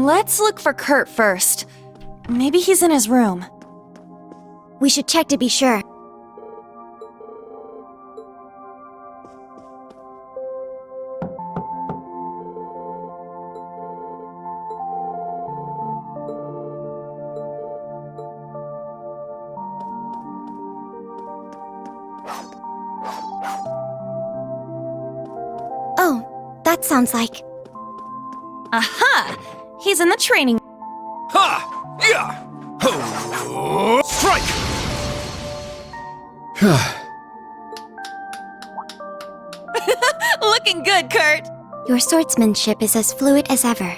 Let's look for Kurt first. Maybe he's in his room. We should check to be sure. Oh, that sounds like... Aha! He's in the training. Ha! Yeah! Ho! Strike! Looking good, Kurt! Your swordsmanship is as fluid as ever.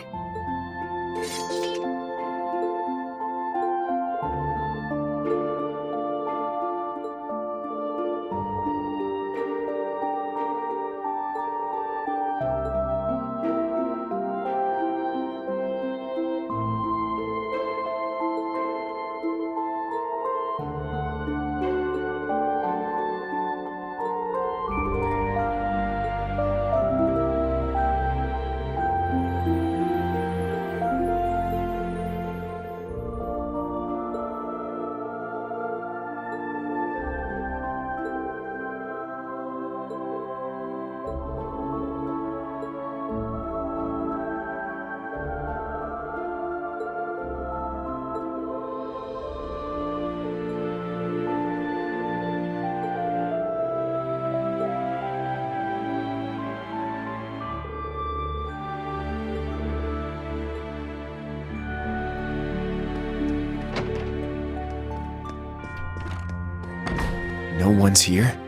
No one's here?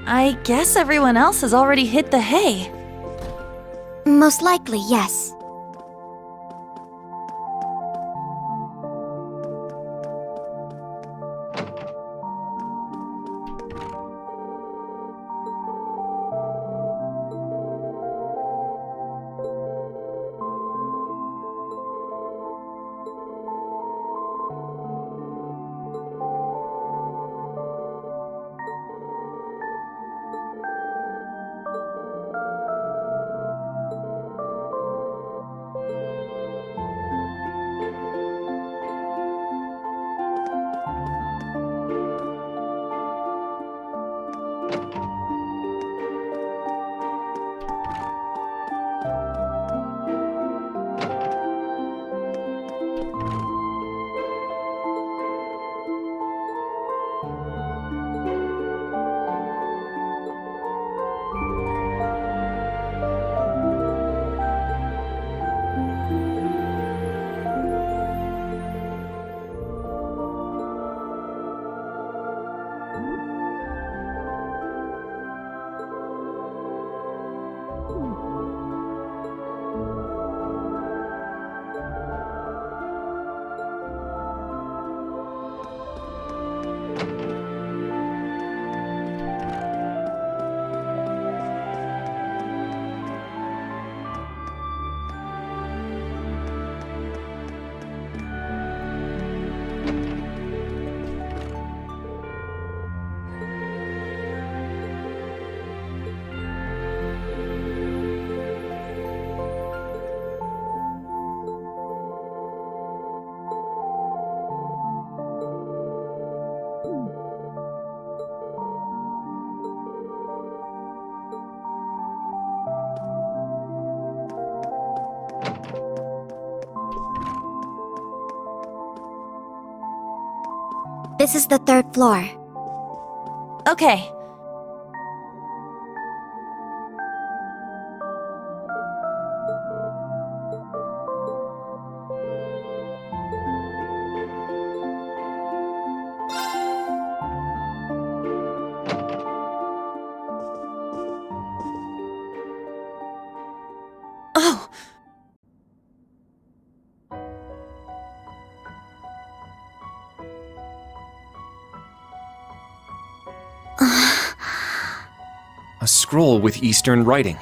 I guess everyone else has already hit the hay. Most likely, yes. This is the 3rd floor. Okay. Oh! A scroll with Eastern writing.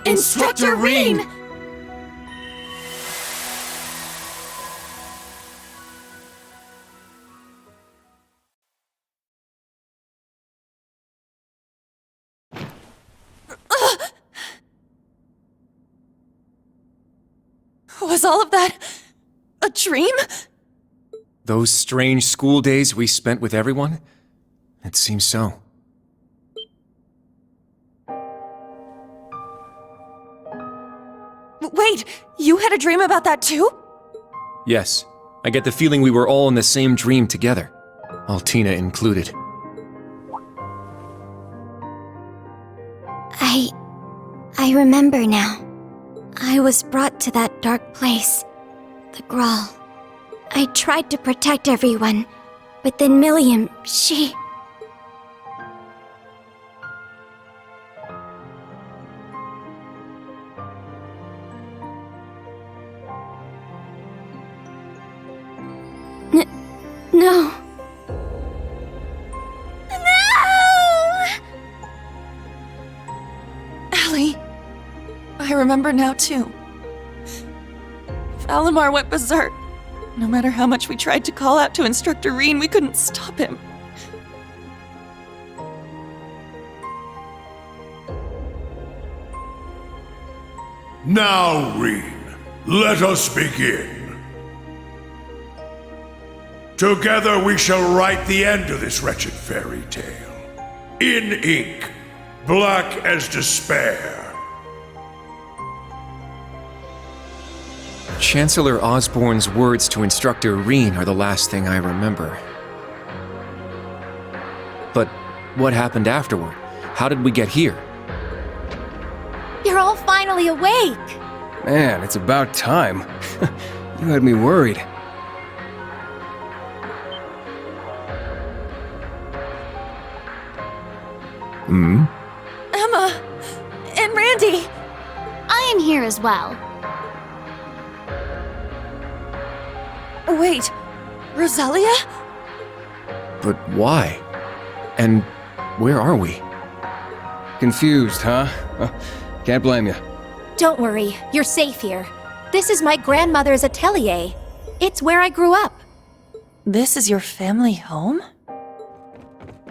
Instructor Rean! Was all of that a dream? Those strange school days we spent with everyone? It seems so. Wait, you had a dream about that too? Yes, I get the feeling we were all in the same dream together. Altina included. I remember now. I was brought to that dark place, the Grawl. I tried to protect everyone, but then Milliam, she... No. Allie, I remember now too. Valimar went berserk. No matter how much we tried to call out to Instructor Reen, we couldn't stop him. Now, Reen, let us begin. Together we shall write the end of this wretched fairy tale. In ink, black as despair. Chancellor Osborne's words to Instructor Reen are the last thing I remember. But what happened afterward? How did we get here? You're all finally awake! Man, it's about time. You had me worried. Emma! And Randy! I am here as well. Wait, Rosalia? But why? And where are we? Confused, huh? Can't blame you. Don't worry, you're safe here. This is my grandmother's atelier. It's where I grew up. This is your family home?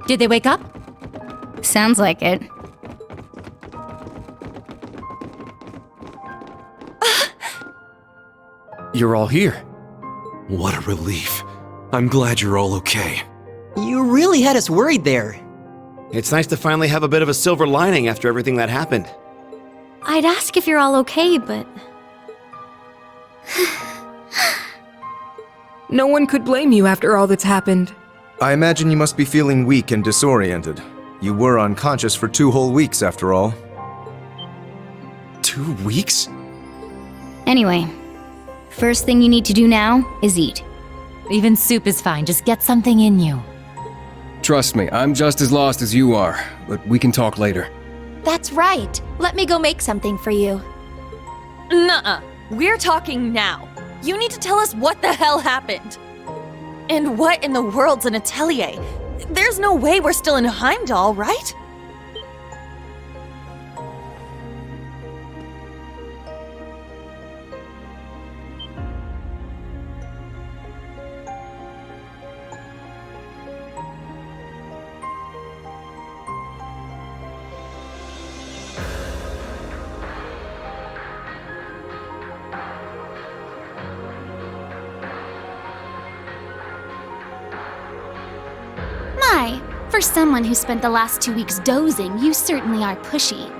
Did they wake up? Sounds like it. You're all here. What a relief. I'm glad you're all okay. You really had us worried there. It's nice to finally have a bit of a silver lining after everything that happened. I'd ask if you're all okay, but... No one could blame you after all that's happened. I imagine you must be feeling weak and disoriented. You were unconscious for 2 whole weeks, after all. 2 weeks? Anyway, first thing you need to do now is eat. Even soup is fine, just get something in you. Trust me, I'm just as lost as you are, but we can talk later. That's right. Let me go make something for you. Nuh-uh. We're talking now. You need to tell us what the hell happened. And what in the world's an atelier? There's no way we're still in Heimdall, right? My, for someone who spent the last 2 weeks dozing, you certainly are pushy.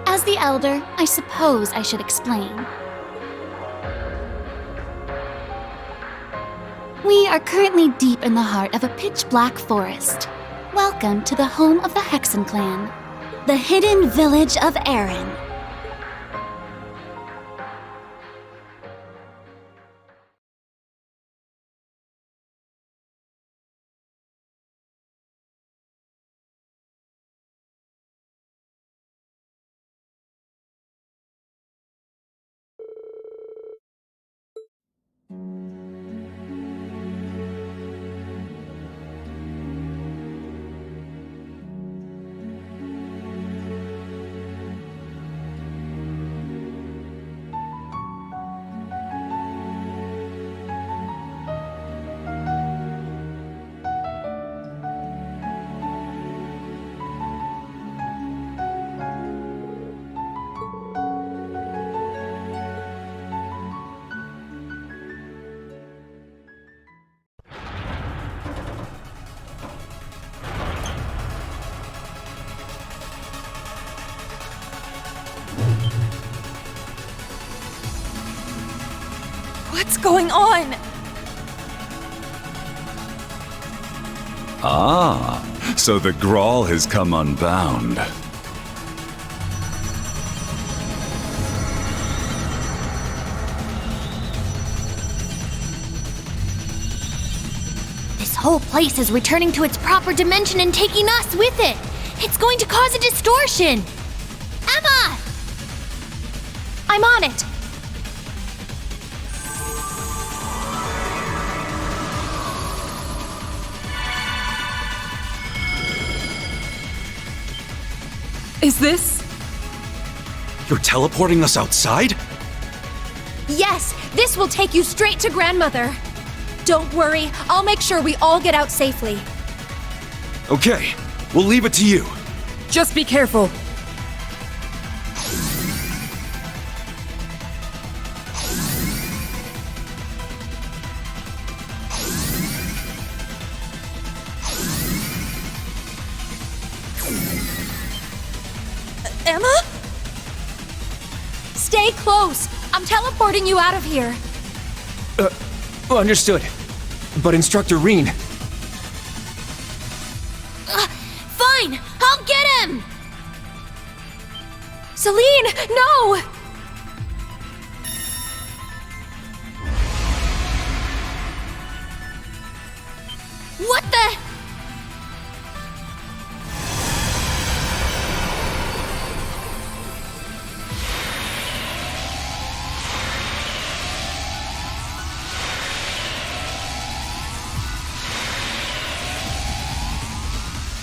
As the elder, I suppose I should explain. We are currently deep in the heart of a pitch-black forest. Welcome to the home of the Hexen clan, the hidden village of Erin. going on? Ah, so the Grawl has come unbound. This whole place is returning to its proper dimension and taking us with it. It's going to cause a distortion. Emma! I'm on it. Is this? You're teleporting us outside? Yes, this will take you straight to Grandmother. Don't worry, I'll make sure we all get out safely. Okay, we'll leave it to you. Just be careful. Emma? Stay close. I'm teleporting you out of here. Understood. But Instructor Reen, Fine, I'll get him! Celine, no! What the?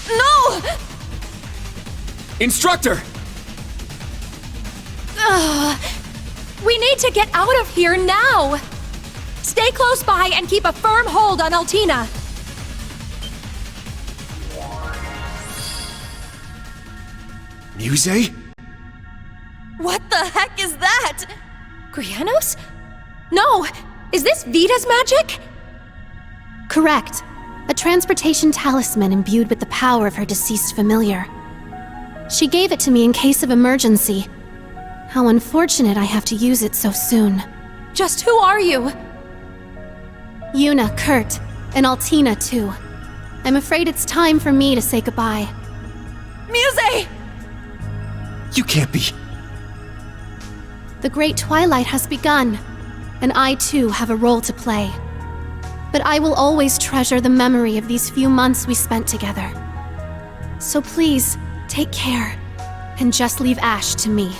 No! Instructor! We need to get out of here now! Stay close by and keep a firm hold on Altina. Muse? What the heck is that? Grianos? No! Is this Vita's magic? Correct. A transportation talisman imbued with the power of her deceased familiar. She gave it to me in case of emergency. How unfortunate I have to use it so soon. Just who are you? Yuna, Kurt, and Altina too. I'm afraid it's time for me to say goodbye. Muse! You can't be. The Great Twilight has begun, and I too have a role to play. But I will always treasure the memory of these few months we spent together. So please, take care, and just leave Ash to me.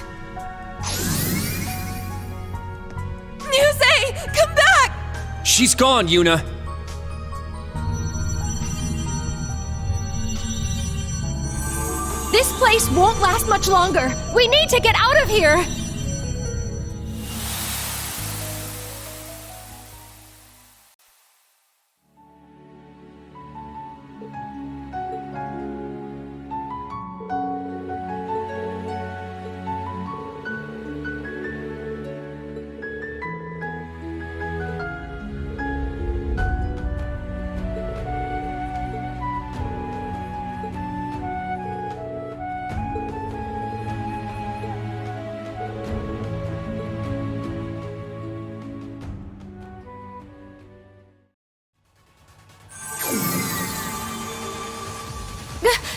Muse! Come back! She's gone, Yuna. This place won't last much longer. We need to get out of here!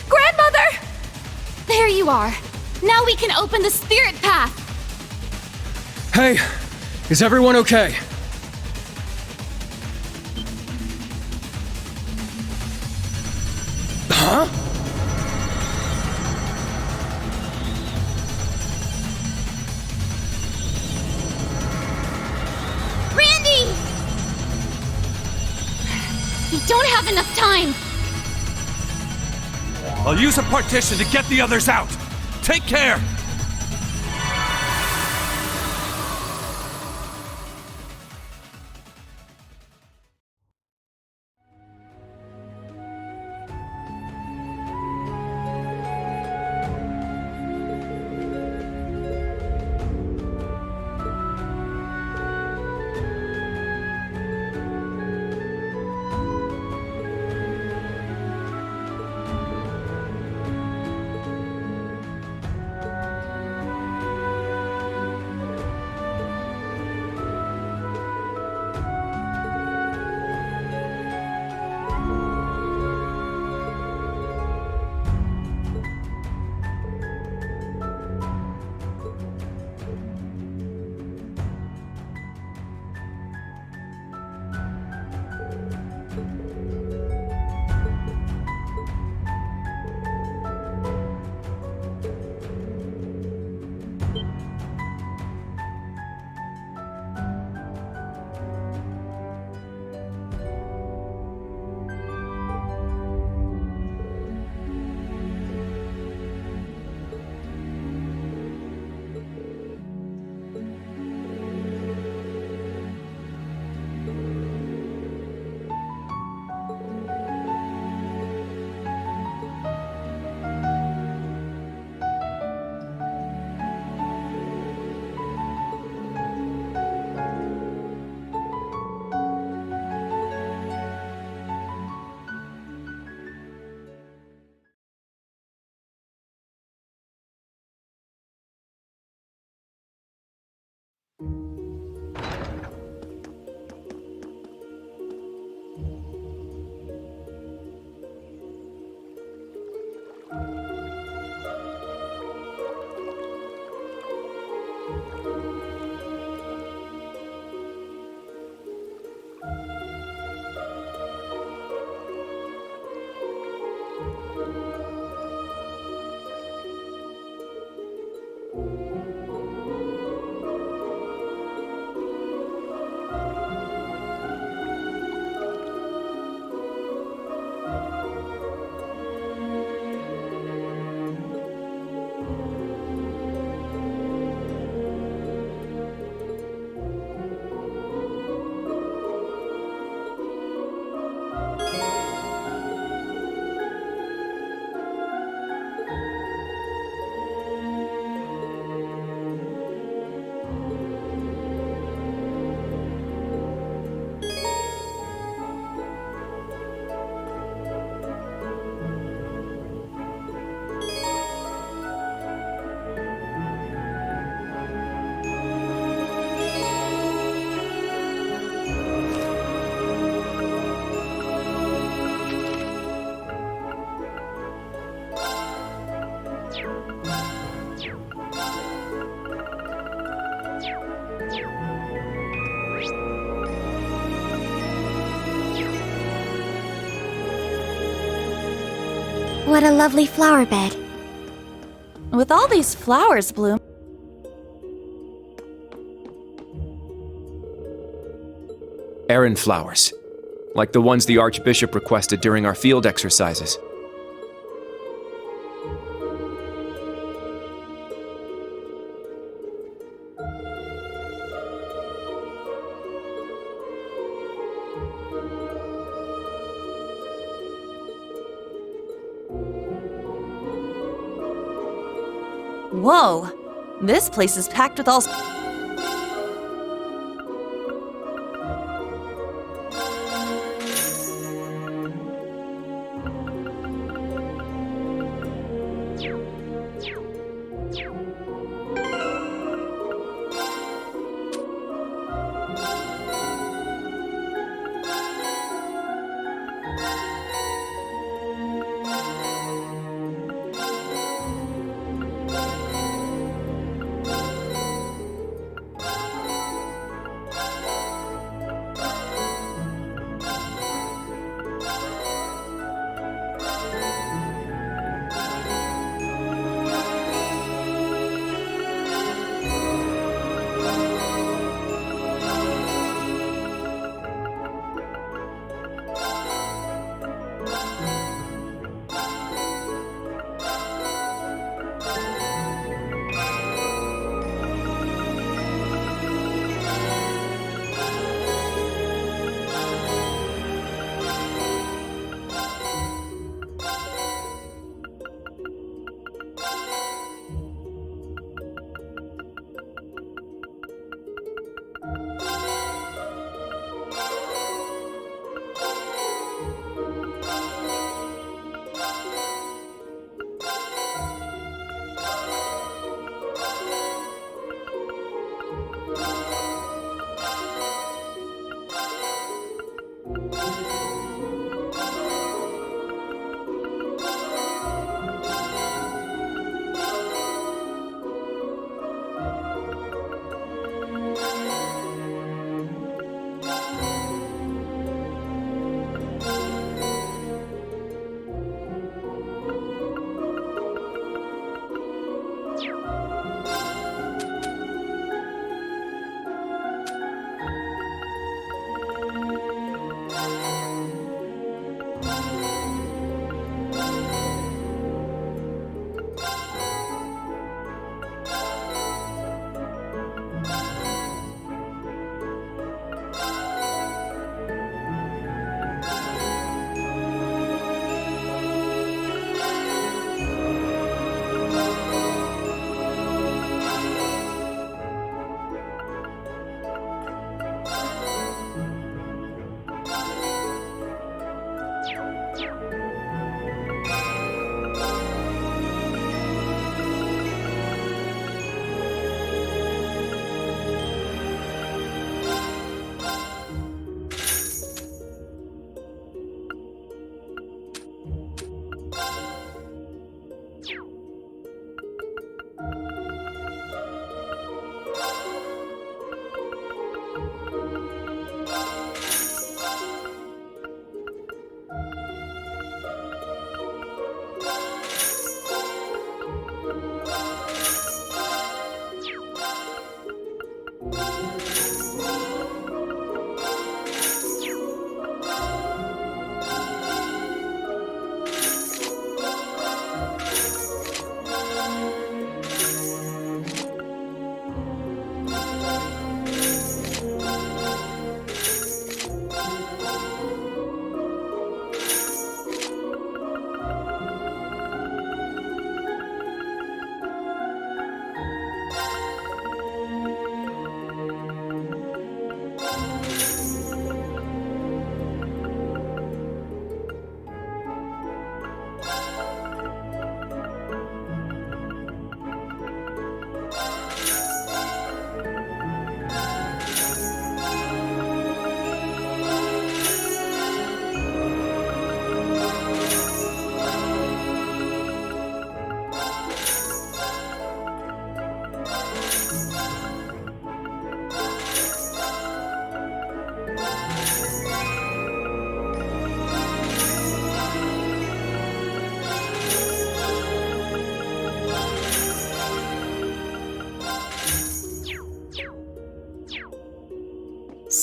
Grandmother! There you are. Now we can open the spirit path. Hey, is everyone okay? Huh? Randy! We don't have enough time. I'll use a partition to get the others out. Take care! What a lovely flower bed. With all these flowers bloom. Errand flowers. Like the ones the Archbishop requested during our field exercises. Whoa, this place is packed with all...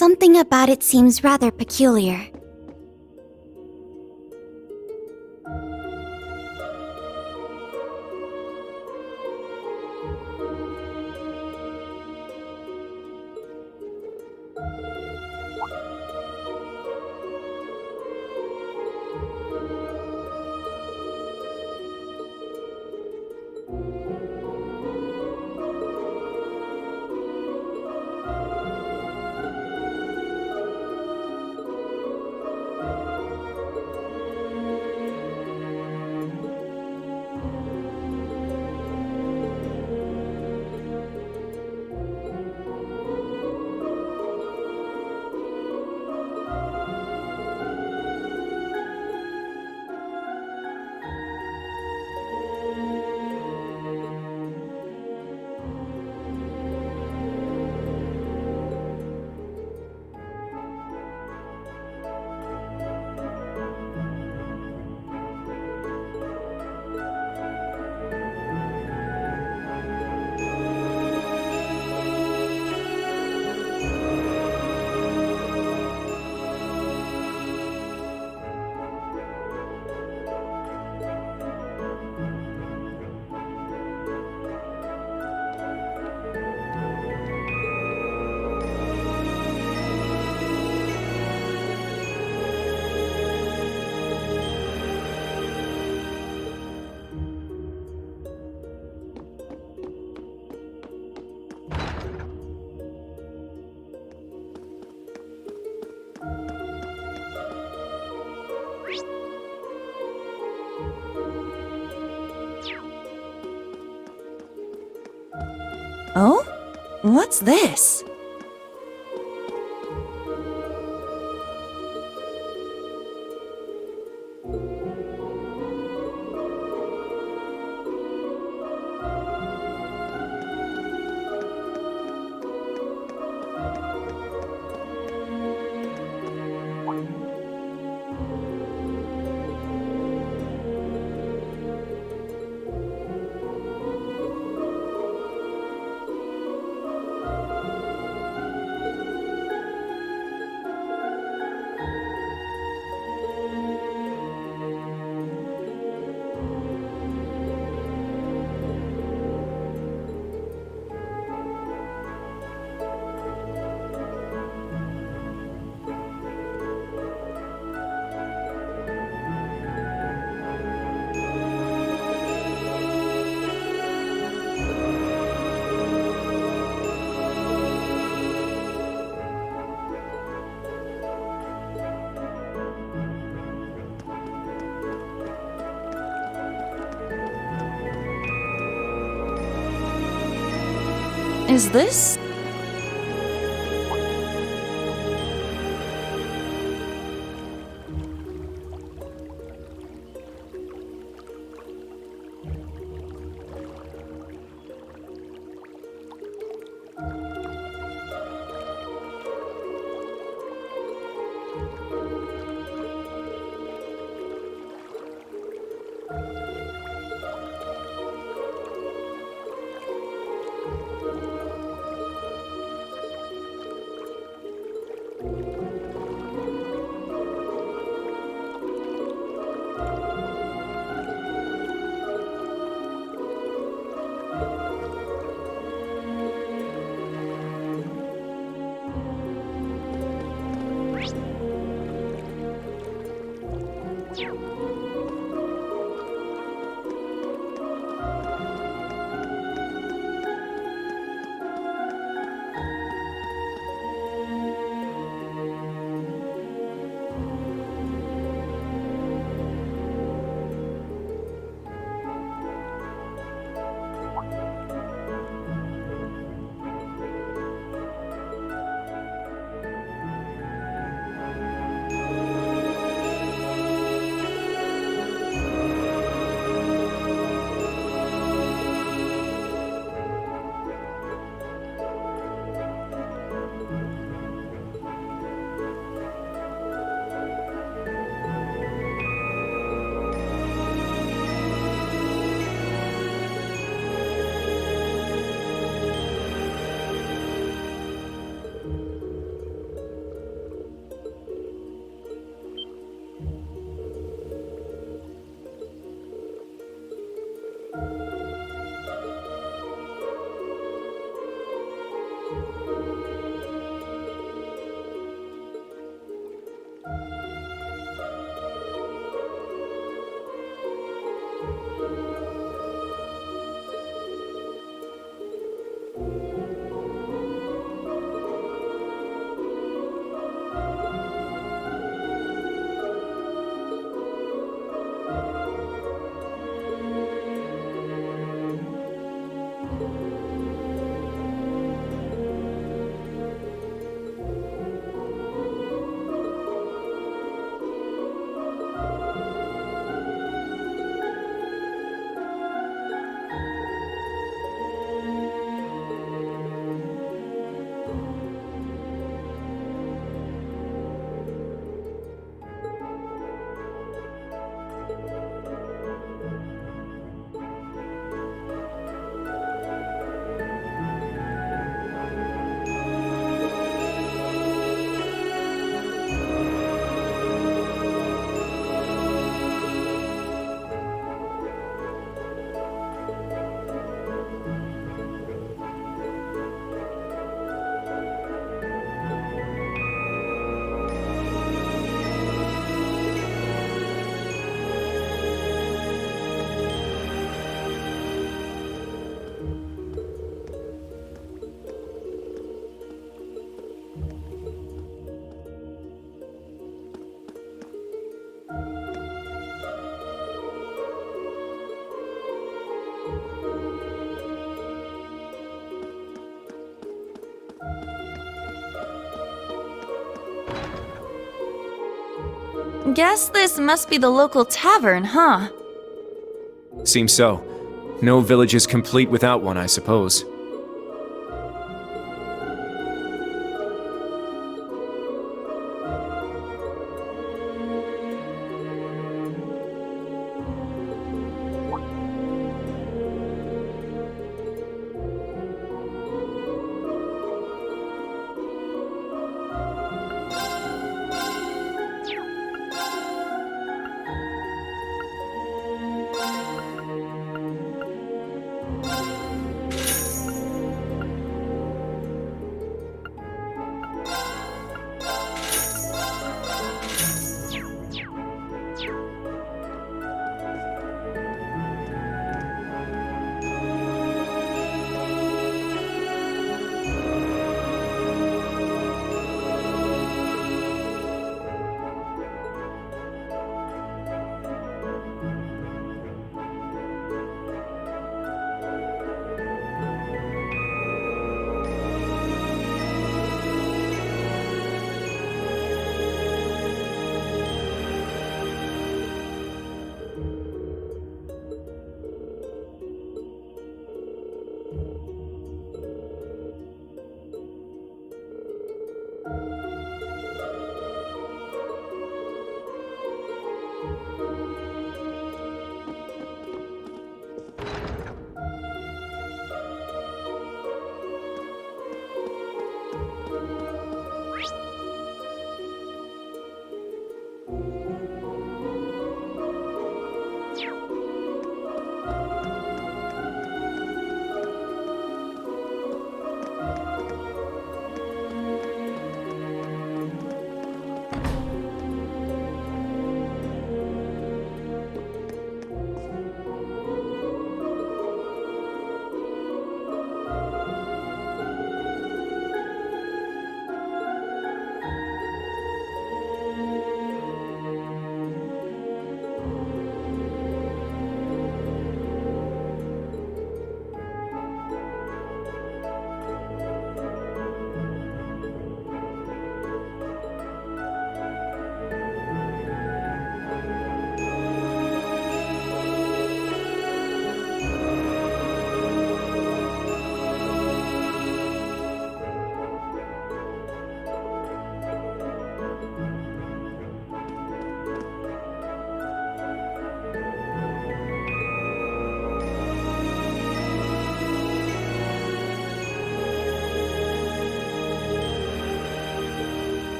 Something about it seems rather peculiar. Oh? What's this? Is this? Guess this must be the local tavern, huh? Seems so. No village is complete without one, I suppose.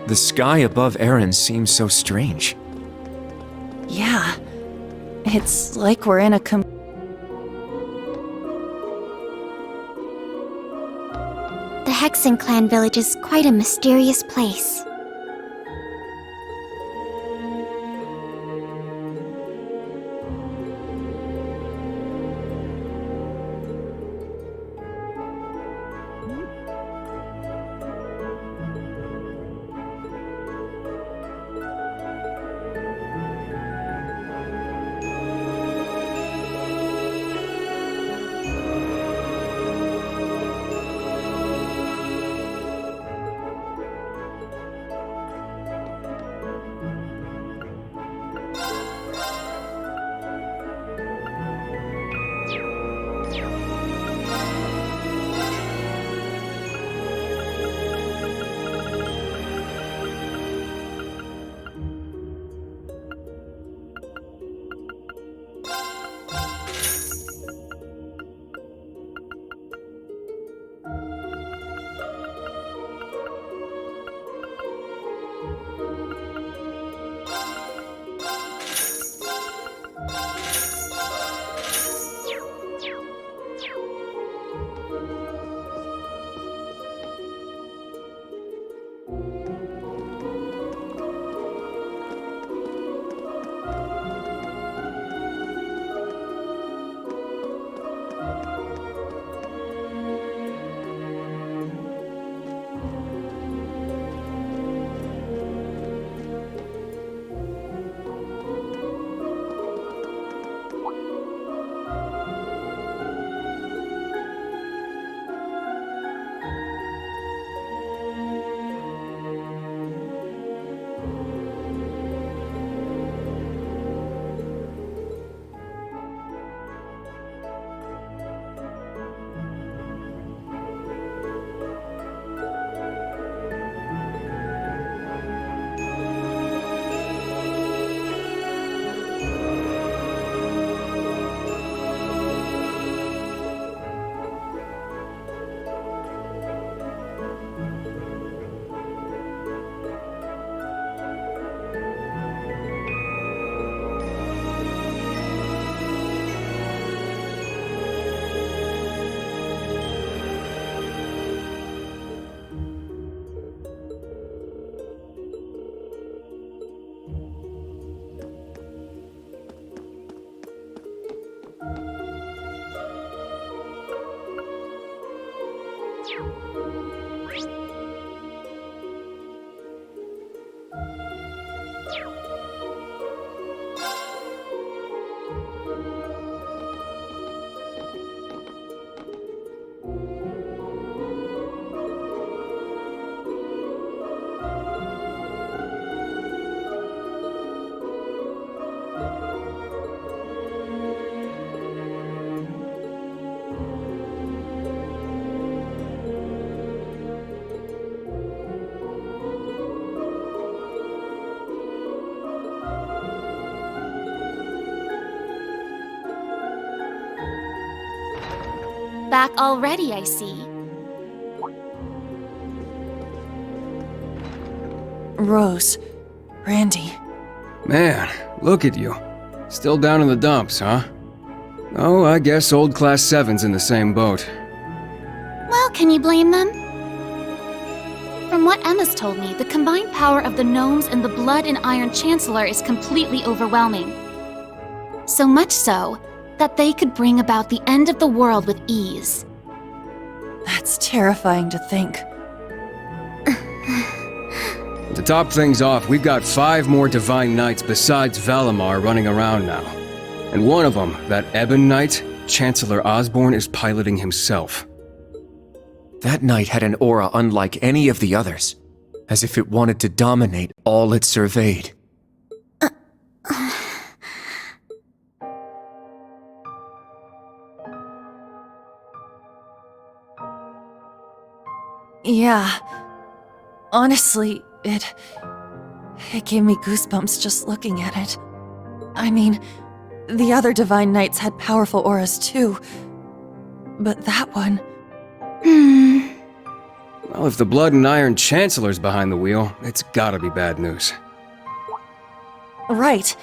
The sky above Erin seems so strange. Yeah. It's like we're in a The Hexen Clan village is quite a mysterious place. back already, I see. Rose. Randy. Man, look at you. Still down in the dumps, huh? Oh, I guess old Class 7's in the same boat. Well, can you blame them? From what Emma's told me, the combined power of the gnomes and the Blood and Iron Chancellor is completely overwhelming. So much so that they could bring about the end of the world with ease. That's terrifying to think. To top things off, we've got 5 more Divine Knights besides Valimar running around now. And one of them, that Ebon Knight, Chancellor Osborn is piloting himself. That knight had an aura unlike any of the others, as if it wanted to dominate all it surveyed. Yeah. Honestly, it gave me goosebumps just looking at it. I mean, the other Divine Knights had powerful auras too. But that one... Well, if the Blood and Iron Chancellor's behind the wheel, it's gotta be bad news. Right.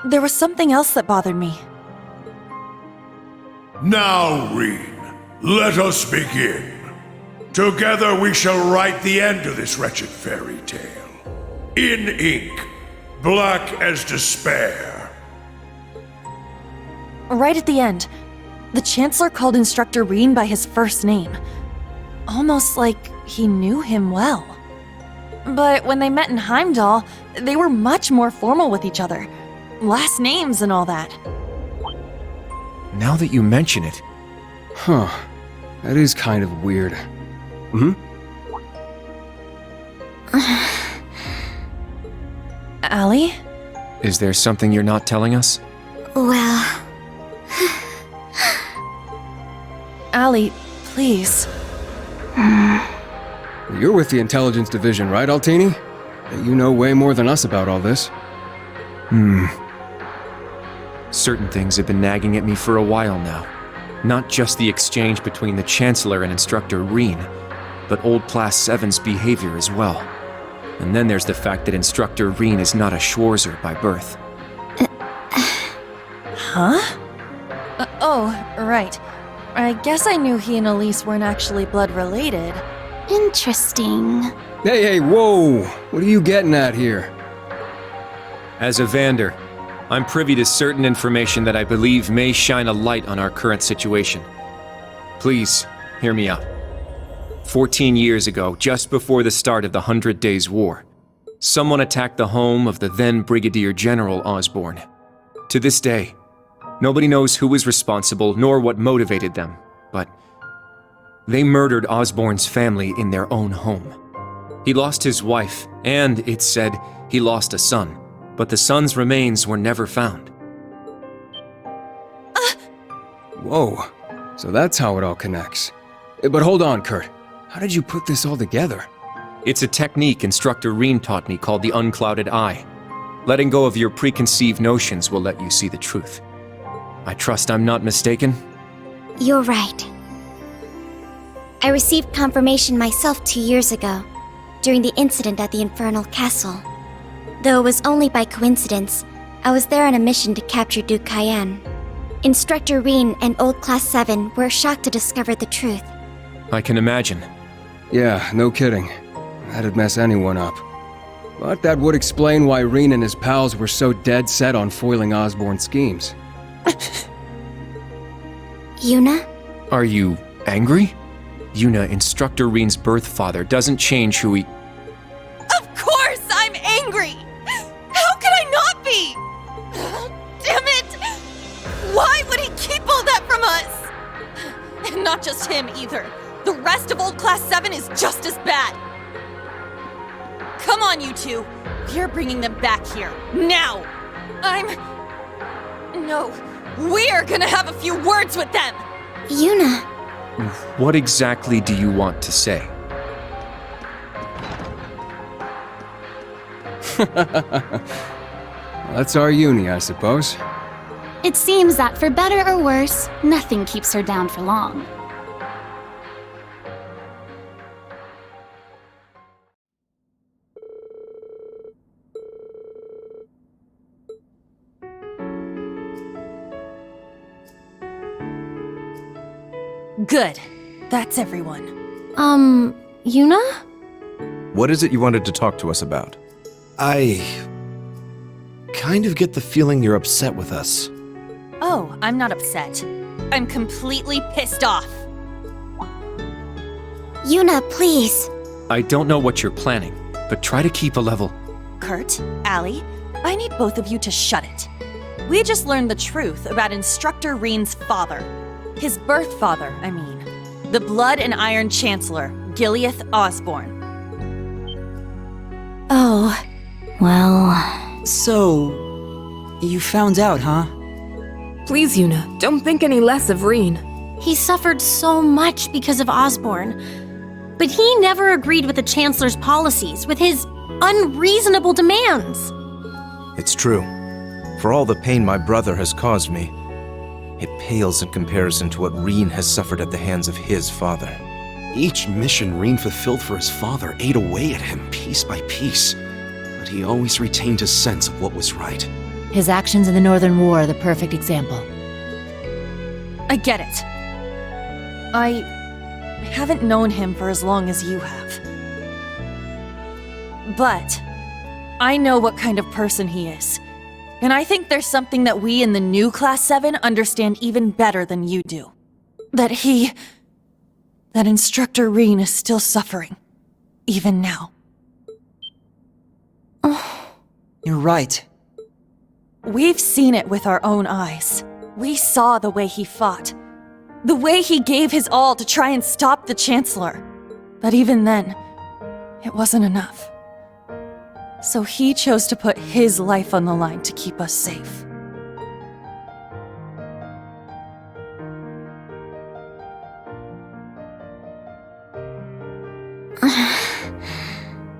There was something else that bothered me. Now, Reen, let us begin. Together we shall write the end of this wretched fairy tale. In ink, black as despair. Right at the end, the Chancellor called Instructor Reen by his first name. Almost like he knew him well. But when they met in Heimdall, they were much more formal with each other. Last names and all that. Now that you mention it... Huh. That is kind of weird. Hmm? Allie? Is there something you're not telling us? Well... Allie, please. You're with the Intelligence Division, right, Altini? You know way more than us about all this. Certain things have been nagging at me for a while now. Not just the exchange between the Chancellor and Instructor Reen, but old Class 7's behavior as well. And then there's the fact that Instructor Reen is not a Schwarzer by birth. Huh? Oh, right. I guess I knew he and Elise weren't actually blood-related. Interesting. Hey, whoa! What are you getting at here? As a Vander, I'm privy to certain information that I believe may shine a light on our current situation. Please, hear me out. 14 years ago, just before the start of the 100 Days' War, someone attacked the home of the then Brigadier General Osborn. To this day, nobody knows who was responsible nor what motivated them, but they murdered Osborn's family in their own home. He lost his wife, and, it's said, he lost a son, but the son's remains were never found. Whoa, so that's how it all connects. But hold on, Kurt. How did you put this all together? It's a technique Instructor Reen taught me called the Unclouded Eye. Letting go of your preconceived notions will let you see the truth. I trust I'm not mistaken? You're right. I received confirmation myself 2 years ago, during the incident at the Infernal Castle. Though it was only by coincidence, I was there on a mission to capture Duke Cayenne. Instructor Reen and Old Class 7 were shocked to discover the truth. I can imagine. Yeah, no kidding. That'd mess anyone up. But that would explain why Reen and his pals were so dead set on foiling Osborn's schemes. Yuna? Are you angry? Yuna, Instructor Reen's birth father, doesn't change who he... Of course I'm angry! How could I not be? Damn it! Why would he keep all that from us? And not just him either. The rest of Old Class 7 is just as bad. Come on, you two. We're bringing them back here. Now! No. We're gonna have a few words with them! Yuna. What exactly do you want to say? That's our uni, I suppose. It seems that for better or worse, nothing keeps her down for long. Good. That's everyone. Yuna? What is it you wanted to talk to us about? I kind of get the feeling you're upset with us. Oh, I'm not upset. I'm completely pissed off. Yuna, please. I don't know what you're planning, but try to keep a level. Kurt, Allie, I need both of you to shut it. We just learned the truth about Instructor Reen's father. His birth father, I mean. The Blood and Iron Chancellor, Gileath Osborne. Oh. Well... So... you found out, huh? Please, Yuna, don't think any less of Reen. He suffered so much because of Osborne. But he never agreed with the Chancellor's policies, with his unreasonable demands. It's true. For all the pain my brother has caused me, it pales in comparison to what Reen has suffered at the hands of his father. Each mission Reen fulfilled for his father ate away at him piece by piece, but he always retained his sense of what was right. His actions in the Northern War are the perfect example. I get it. I haven't known him for as long as you have. But I know what kind of person he is. And I think there's something that we in the new Class 7 understand even better than you do. That Instructor Reen is still suffering. Even now. You're right. We've seen it with our own eyes. We saw the way he fought. The way he gave his all to try and stop the Chancellor. But even then, it wasn't enough. So he chose to put his life on the line to keep us safe.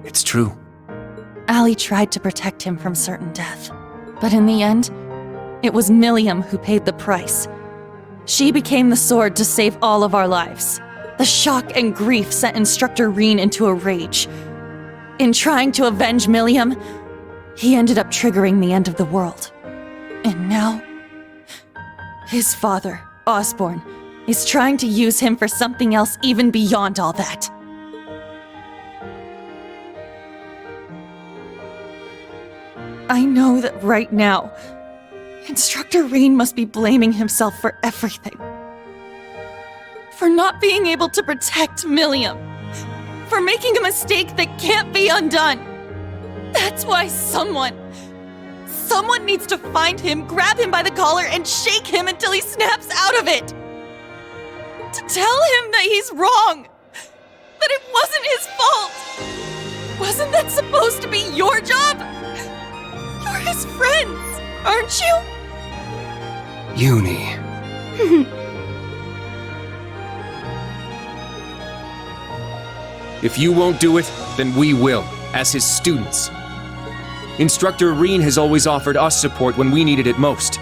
It's true. Allie tried to protect him from certain death. But in the end, it was Milliam who paid the price. She became the sword to save all of our lives. The shock and grief sent Instructor Reen into a rage. In trying to avenge Milliam, he ended up triggering the end of the world. And now, his father, Osborne, is trying to use him for something else even beyond all that. I know that right now, Instructor Reen must be blaming himself for everything. For not being able to protect Milliam. For making a mistake that can't be undone. That's why someone needs to find him, grab him by the collar, and shake him until he snaps out of it. To tell him that he's wrong. That it wasn't his fault. Wasn't that supposed to be your job? You're his friends, aren't you? Uni. If you won't do it, then we will, as his students. Instructor Reen has always offered us support when we needed it most.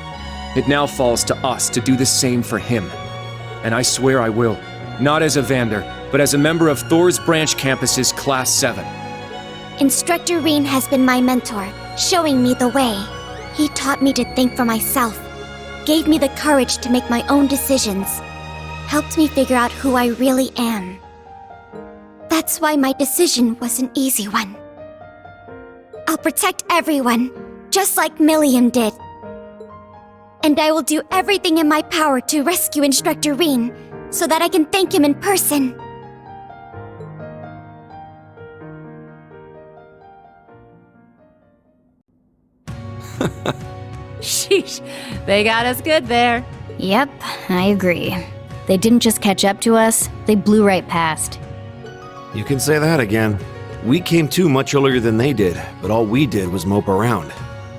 It now falls to us to do the same for him. And I swear I will, not as a Vander, but as a member of Thor's Branch Campus's Class 7. Instructor Reen has been my mentor, showing me the way. He taught me to think for myself, gave me the courage to make my own decisions, helped me figure out who I really am. That's why my decision was an easy one. I'll protect everyone, just like Milliam did. And I will do everything in my power to rescue Instructor Reen, so that I can thank him in person. Sheesh, they got us good there. Yep, I agree. They didn't just catch up to us, they blew right past. You can say that again. We came to much earlier than they did, but all we did was mope around.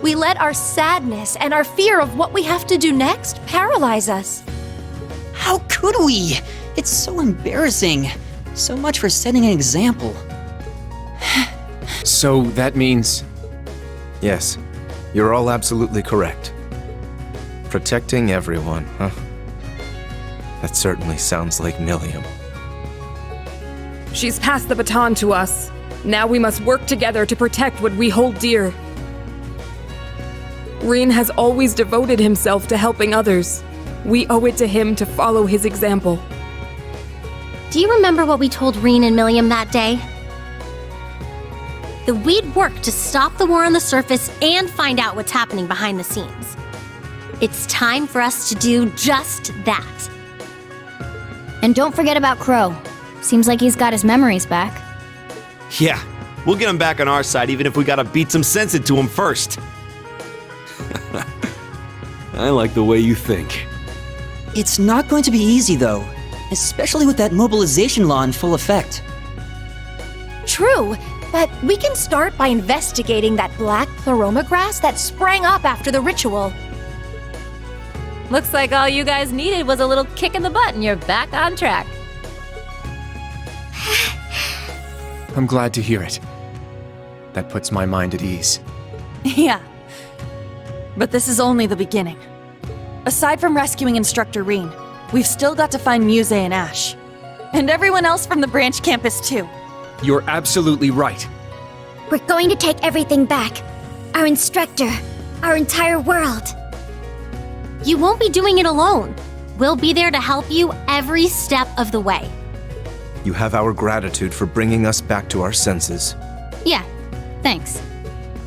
We let our sadness and our fear of what we have to do next paralyze us. How could we? It's so embarrassing. So much for setting an example. So that means... Yes, you're all absolutely correct. Protecting everyone, huh? That certainly sounds like Milliam. She's passed the baton to us. Now we must work together to protect what we hold dear. Reen has always devoted himself to helping others. We owe it to him to follow his example. Do you remember what we told Reen and Milliam that day? That we'd work to stop the war on the surface and find out what's happening behind the scenes. It's time for us to do just that. And don't forget about Crow. Seems like he's got his memories back. Yeah, we'll get him back on our side even if we gotta beat some sense into him first. I like the way you think. It's not going to be easy, though, especially with that mobilization law in full effect. True, but we can start by investigating that black pleroma grass that sprang up after the ritual. Looks like all you guys needed was a little kick in the butt and you're back on track. I'm glad to hear it. That puts my mind at ease. Yeah. But this is only the beginning. Aside from rescuing Instructor Reen, we've still got to find Muse and Ash. And everyone else from the branch campus, too. You're absolutely right. We're going to take everything back. Our instructor, our entire world. You won't be doing it alone. We'll be there to help you every step of the way. You have our gratitude for bringing us back to our senses. Yeah, thanks.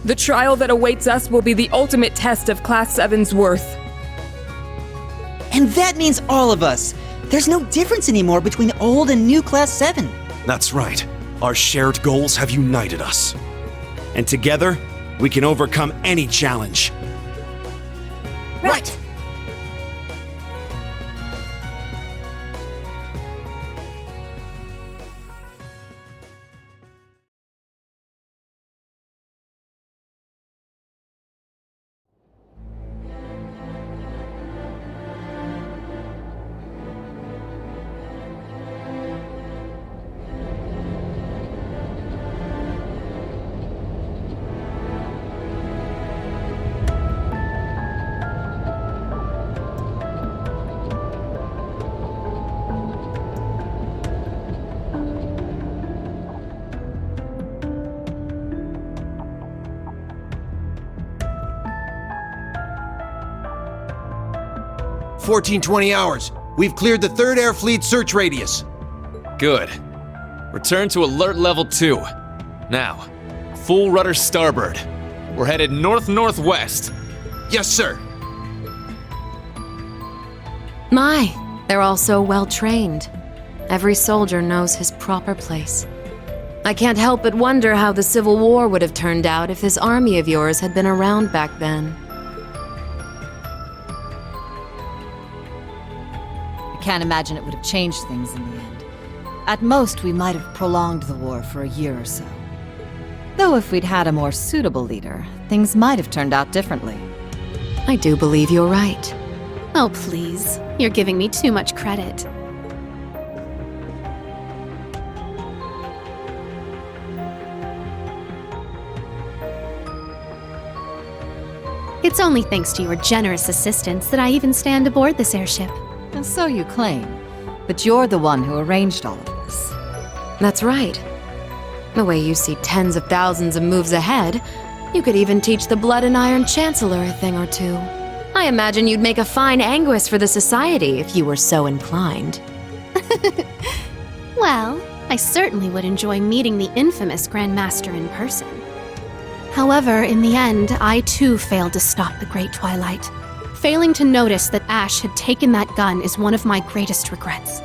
The trial that awaits us will be the ultimate test of Class 7's worth. And that means all of us. There's no difference anymore between old and new Class 7. That's right. Our shared goals have united us. And together, we can overcome any challenge. Right. Hours. We've cleared the 3rd Air Fleet search radius. Good. Return to alert level 2. Now, full rudder starboard. We're headed north-northwest. Yes, sir. My, they're all so well trained. Every soldier knows his proper place. I can't help but wonder how the Civil War would have turned out if this army of yours had been around back then. Can't imagine it would have changed things in the end. At most, we might have prolonged the war for a year or so. Though if we'd had a more suitable leader, things might have turned out differently. I do believe you're right. Oh, please. You're giving me too much credit. It's only thanks to your generous assistance that I even stand aboard this airship. And so you claim. But you're the one who arranged all of this. That's right. The way you see tens of thousands of moves ahead, you could even teach the Blood and Iron Chancellor a thing or two. I imagine you'd make a fine Anguis for the Society if you were so inclined. Well, I certainly would enjoy meeting the infamous Grand Master in person. However, in the end, I too failed to stop the Great Twilight. Failing to notice that Ash had taken that gun is one of my greatest regrets.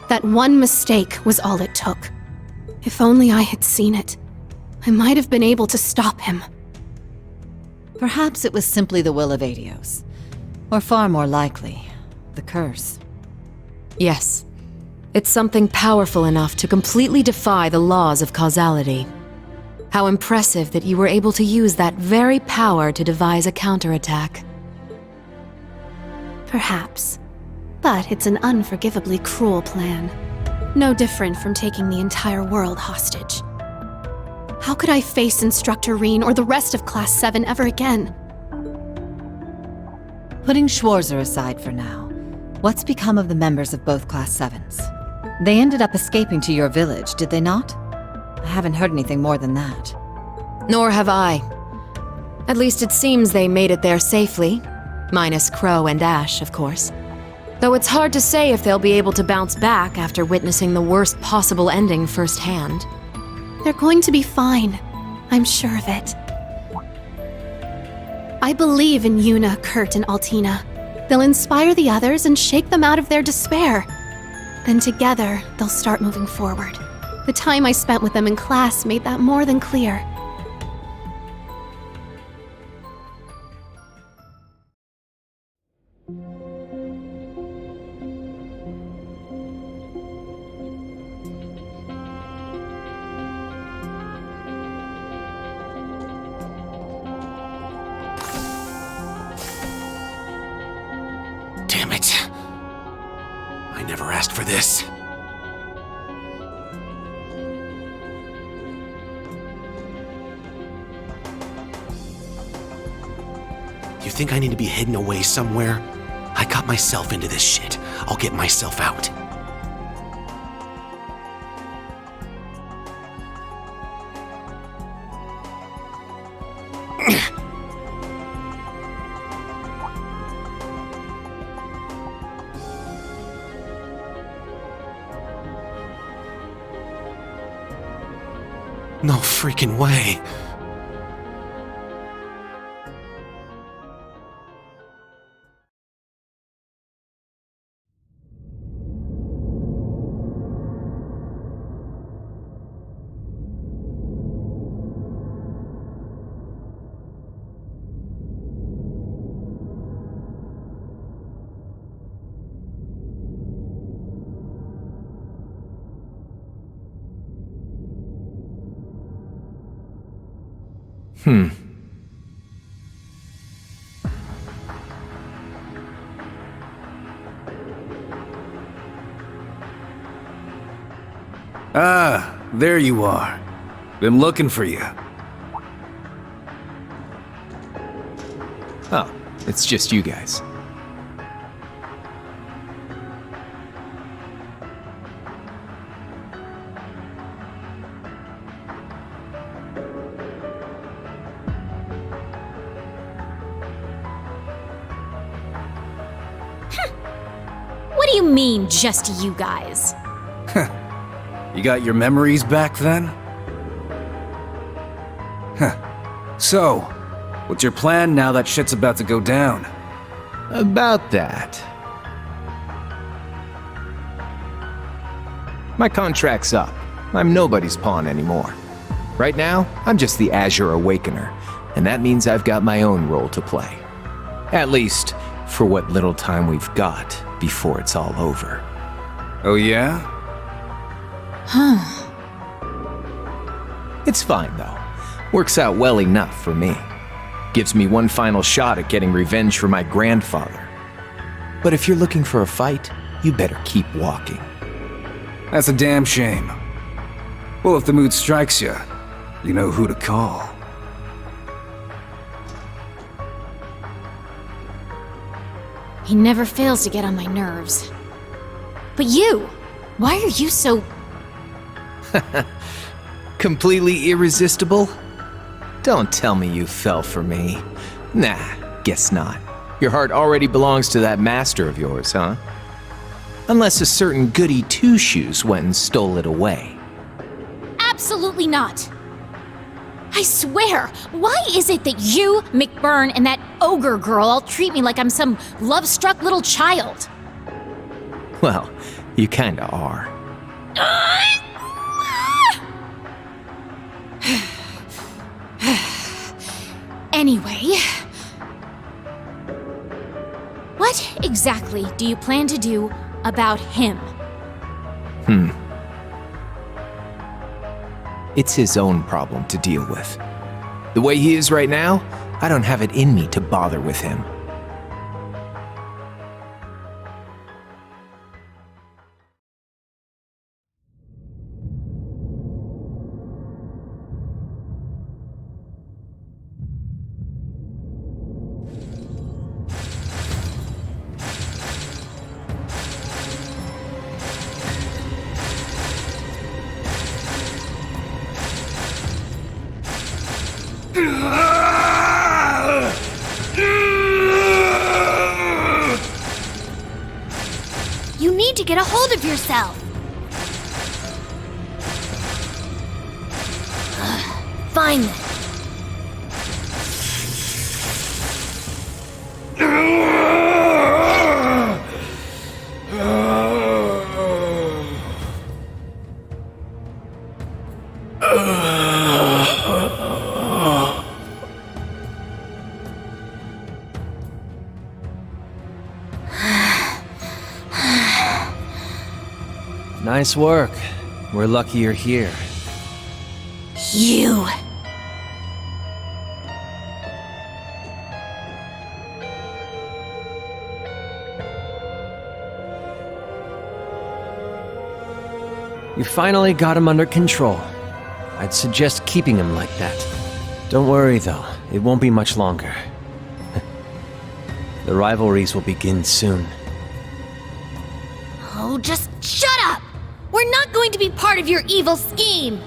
That one mistake was all it took. If only I had seen it, I might have been able to stop him. Perhaps it was simply the will of Adios. Or far more likely, the curse. Yes. It's something powerful enough to completely defy the laws of causality. How impressive that you were able to use that very power to devise a counterattack. Perhaps. But it's an unforgivably cruel plan. No different from taking the entire world hostage. How could I face Instructor Reen or the rest of Class 7 ever again? Putting Schwarzer aside for now, what's become of the members of both Class 7s? They ended up escaping to your village, did they not? I haven't heard anything more than that. Nor have I. At least it seems they made it there safely. Minus Crow and Ash, of course. Though it's hard to say if they'll be able to bounce back after witnessing the worst possible ending firsthand. They're going to be fine. I'm sure of it. I believe in Yuna, Kurt, and Altina. They'll inspire the others and shake them out of their despair. Then together, they'll start moving forward. The time I spent with them in class made that more than clear. Damn it. I never asked for this. You think I need to be hidden away somewhere? I got myself into this shit. I'll get myself out. No freaking way. Ah, there you are. Been looking for you. Oh, it's just you guys. What do you mean, just you guys? You got your memories back then? Huh. So, what's your plan now that shit's about to go down? About that. My contract's up. I'm nobody's pawn anymore. Right now, I'm just the Azure Awakener, and that means I've got my own role to play. At least, for what little time we've got before it's all over. Oh yeah? Huh. It's fine, though. Works out well enough for me. Gives me one final shot at getting revenge for my grandfather. But if you're looking for a fight, you better keep walking. That's a damn shame. Well, if the mood strikes you, you know who to call. He never fails to get on my nerves. But you! Why are you so... Completely irresistible? Don't tell me you fell for me. Nah, guess not. Your heart already belongs to that master of yours, huh? Unless a certain goody two-shoes went and stole it away. Absolutely not! I swear, why is it that you, McBurn, and that ogre girl all treat me like I'm some love-struck little child? Well, you kinda are. Anyway... What exactly do you plan to do about him? It's his own problem to deal with. The way he is right now, I don't have it in me to bother with him. get a hold of yourself. Fine then. Nice work. We're lucky you're here. You. You finally got him under control. I'd suggest keeping him like that. Don't worry though, it won't be much longer. The rivalries will begin soon. Oh, just shut up! We're not going to be part of your evil scheme!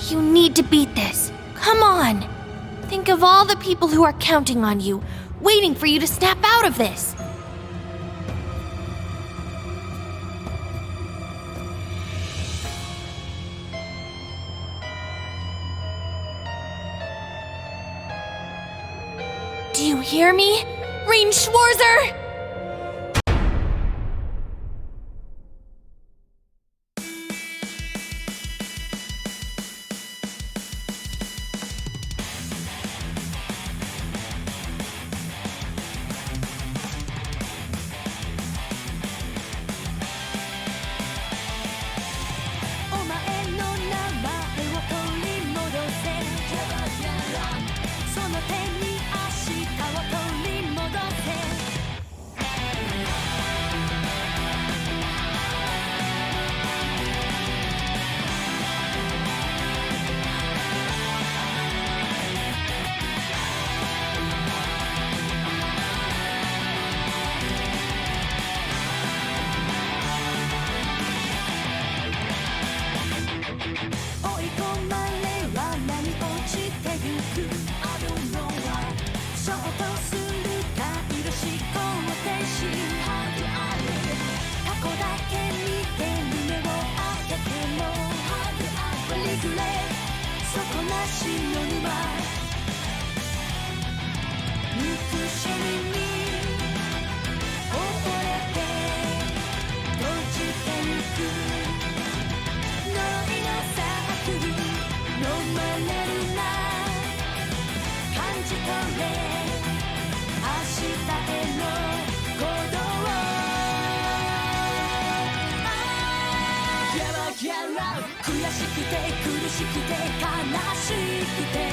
You need to beat this. Come on! Think of all the people who are counting on you, waiting for you to snap out of this. Do you hear me? Rean Schwarzer!悔しくて苦しくて悲しくて